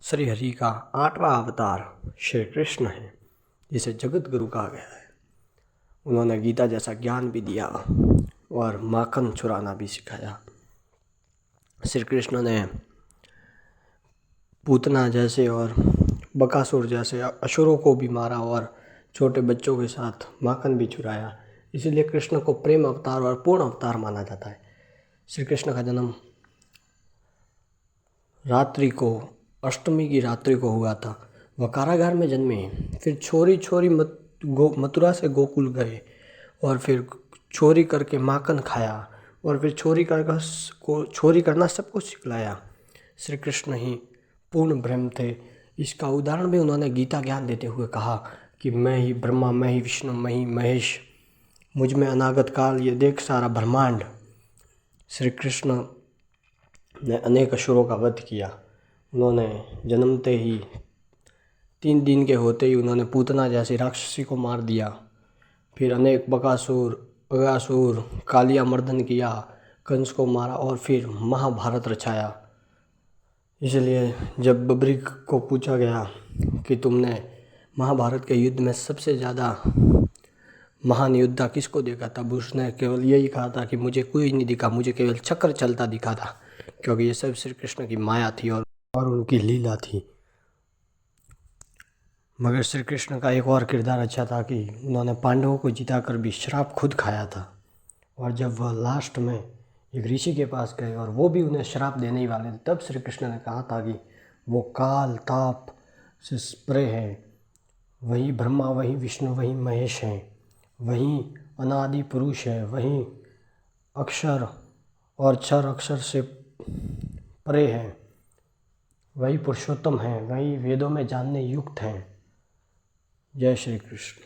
श्री हरि का 8वां अवतार श्री कृष्ण है, जिसे जगत गुरु कहा गया है। उन्होंने गीता जैसा ज्ञान भी दिया और माखन चुराना भी सिखाया। श्री कृष्ण ने पूतना जैसे और बकासुर जैसे असुरों को भी मारा और छोटे बच्चों के साथ माखन भी चुराया। इसीलिए कृष्ण को प्रेम अवतार और पूर्ण अवतार माना जाता है। श्री कृष्ण का जन्म रात्रि को, अष्टमी की रात्रि को हुआ था। वह कारागार में जन्मे, फिर छोरी छोरी मथुरा से गोकुल गए और फिर चोरी करके माखन खाया और फिर चोरी करना सबको सिखलाया। श्री कृष्ण ही पूर्ण ब्रह्म थे। इसका उदाहरण भी उन्होंने गीता ज्ञान देते हुए कहा कि मैं ही ब्रह्मा, मैं ही विष्णु, मैं ही महेश, मुझ में अनागत काल, ये देख सारा ब्रह्मांड। श्री कृष्ण ने अनेक असुरों का वध किया। उन्होंने जन्मते ही 3 दिन के होते ही उन्होंने पूतना जैसी राक्षसी को मार दिया। फिर अनेक बकासुर, अगासुर, कालिया मर्दन किया, कंस को मारा और फिर महाभारत रचाया। इसलिए जब बब्रिक को पूछा गया कि तुमने महाभारत के युद्ध में सबसे ज़्यादा महान योद्धा किसको देखा, तब उसने केवल यही कहा था कि मुझे कोई नहीं दिखा, मुझे केवल चक्र चलता दिखा था, क्योंकि ये सब श्री कृष्ण की माया थी और उनकी लीला थी। मगर श्री कृष्ण का एक और किरदार अच्छा था कि उन्होंने पांडवों को जिताकर भी श्राप खुद खाया था। और जब वह लास्ट में एक ऋषि के पास गए और वो भी उन्हें श्राप देने ही वाले थे, तब श्री कृष्ण ने कहा था कि वो काल ताप से परे है, वही ब्रह्मा, वही विष्णु, वही महेश हैं, वही अनादि पुरुष है, वही अक्षर और क्षर अक्षर से परे हैं, वही पुरुषोत्तम हैं, वही वेदों में जानने युक्त हैं। जय श्री कृष्ण।